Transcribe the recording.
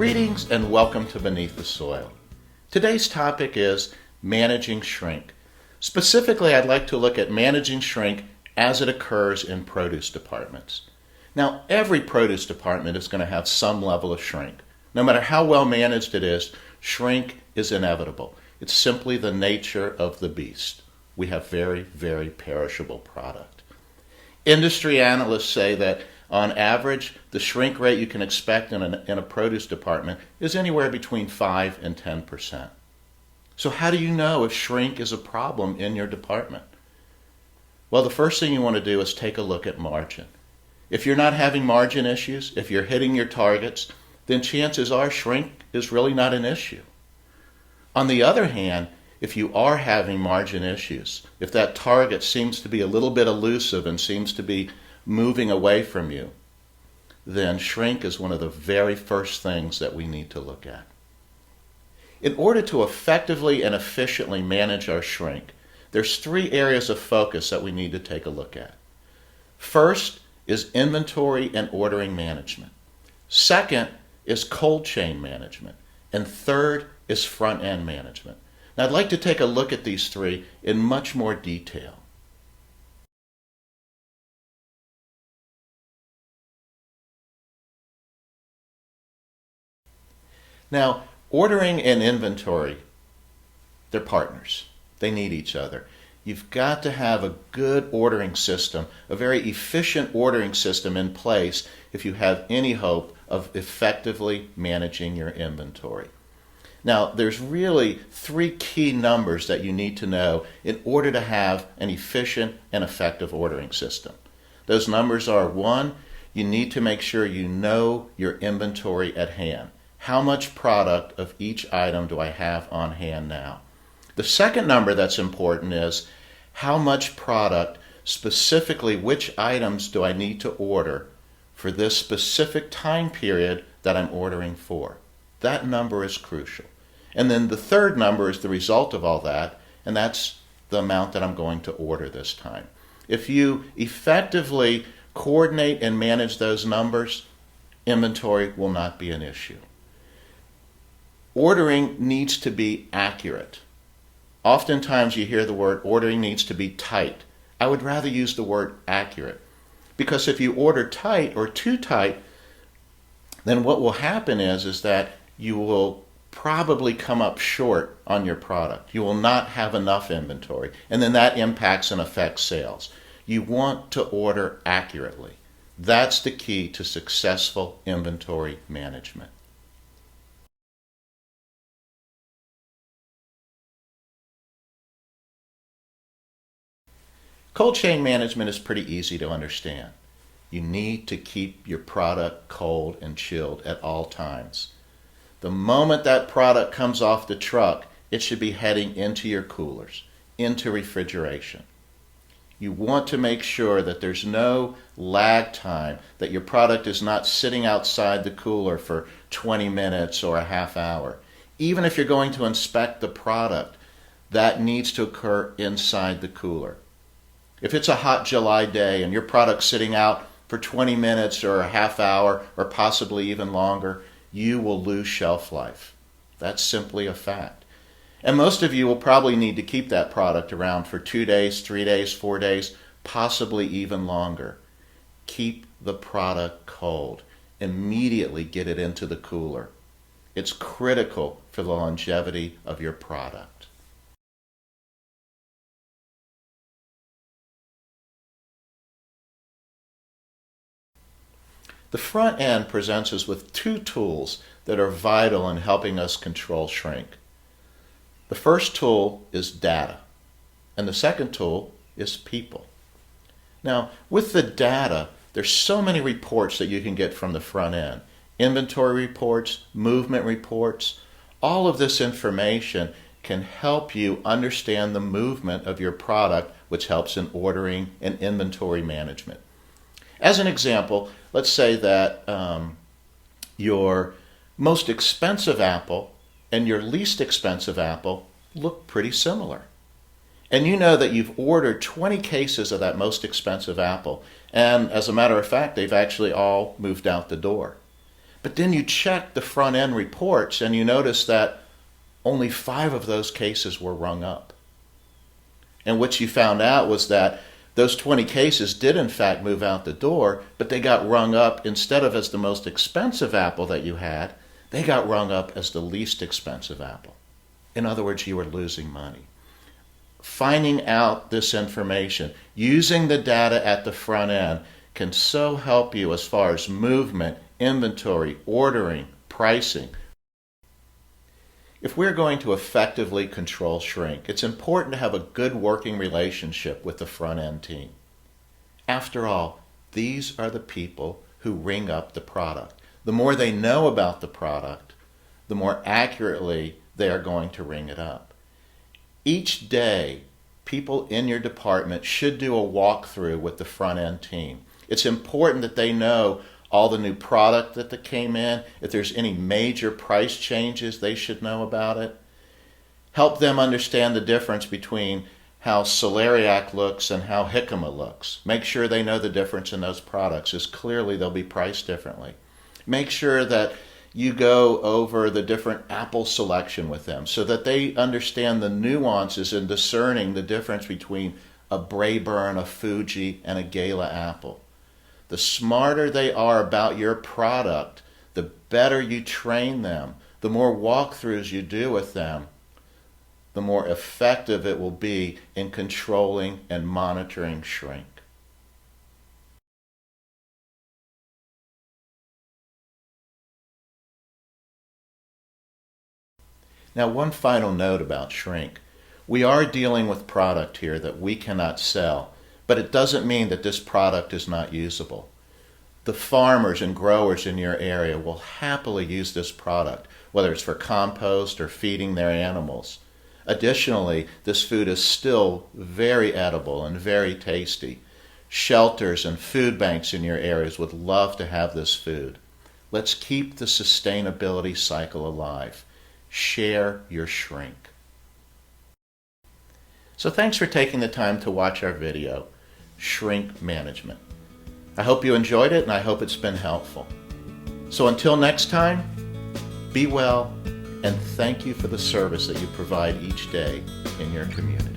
Greetings and welcome to Beneath the Soil. Today's topic is managing shrink. Specifically, I'd like to look at managing shrink as it occurs in produce departments. Now, every produce department is going to have some level of shrink. No matter how well managed it is, shrink is inevitable. It's simply the nature of the beast. We have very, very perishable product. Industry analysts say that on average, the shrink rate you can expect in a produce department is anywhere between 5 and 10%. So how do you know if shrink is a problem in your department? Well, the first thing you want to do is take a look at margin. If you're not having margin issues, if you're hitting your targets, then chances are shrink is really not an issue. On the other hand, if you are having margin issues, if that target seems to be a little bit elusive and seems to be moving away from you, then shrink is one of the very first things that we need to look at. In order to effectively and efficiently manage our shrink, there's 3 areas of focus that we need to take a look at. First is inventory and ordering management. Second is cold chain management. And third is front-end management. Now, I'd like to take a look at these 3 in much more detail. Now, ordering and inventory, they're partners. They need each other. You've got to have a good ordering system, a very efficient ordering system in place if you have any hope of effectively managing your inventory. Now, there's really 3 key numbers that you need to know in order to have an efficient and effective ordering system. Those numbers are: 1, you need to make sure you know your inventory at hand. How much product of each item do I have on hand now? The second number that's important is how much product, specifically which items do I need to order for this specific time period that I'm ordering for. That number is crucial. And then the third number is the result of all that, and that's the amount that I'm going to order this time. If you effectively coordinate and manage those numbers, inventory will not be an issue. Ordering needs to be accurate. Oftentimes you hear the word ordering needs to be tight. I would rather use the word accurate, because if you order tight or too tight, then what will happen is that you will probably come up short on your product. You will not have enough inventory, and then that impacts and affects sales. You want to order accurately. That's the key to successful inventory management. Cold chain management is pretty easy to understand. You need to keep your product cold and chilled at all times. The moment that product comes off the truck, it should be heading into your coolers, into refrigeration. You want to make sure that there's no lag time, that your product is not sitting outside the cooler for 20 minutes or a half hour. Even if you're going to inspect the product, that needs to occur inside the cooler. If it's a hot July day and your product's sitting out for 20 minutes or a half hour or possibly even longer, you will lose shelf life. That's simply a fact. And most of you will probably need to keep that product around for 2 days, 3 days, 4 days, possibly even longer. Keep the product cold. Immediately get it into the cooler. It's critical for the longevity of your product. The front end presents us with 2 tools that are vital in helping us control shrink. The first tool is data, and the second tool is people. Now, with the data, there's so many reports that you can get from the front end. Inventory reports, movement reports, all of this information can help you understand the movement of your product, which helps in ordering and inventory management. As an example, let's say that your most expensive apple and your least expensive apple look pretty similar. And you know that you've ordered 20 cases of that most expensive apple, and as a matter of fact, they've actually all moved out the door. But then you check the front end reports and you notice that only 5 of those cases were rung up. And what you found out was that those 20 cases did in fact move out the door, but they got rung up instead of as the most expensive apple that you had, they got rung up as the least expensive apple. In other words, you were losing money. Finding out this information, using the data at the front end, can so help you as far as movement, inventory, ordering, pricing. If we're going to effectively control shrink, it's important to have a good working relationship with the front end team. After all, these are the people who ring up the product. The more they know about the product, the more accurately they are going to ring it up. Each day, people in your department should do a walkthrough with the front end team. It's important that they know all the new product that came in. If there's any major price changes, they should know about it. Help them understand the difference between how celeriac looks and how jicama looks. Make sure they know the difference in those products, as clearly they'll be priced differently. Make sure that you go over the different apple selection with them so that they understand the nuances in discerning the difference between a Braeburn, a Fuji, and a Gala apple. The smarter they are about your product, the better you train them, the more walkthroughs you do with them, the more effective it will be in controlling and monitoring shrink. Now, one final note about shrink. We are dealing with product here that we cannot sell, but it doesn't mean that this product is not usable. The farmers and growers in your area will happily use this product, whether it's for compost or feeding their animals. Additionally, this food is still very edible and very tasty. Shelters and food banks in your areas would love to have this food. Let's keep the sustainability cycle alive. Share your shrink. So thanks for taking the time to watch our video, Shrink Management. I hope you enjoyed it and I hope it's been helpful. So until next time, be well and thank you for the service that you provide each day in your community.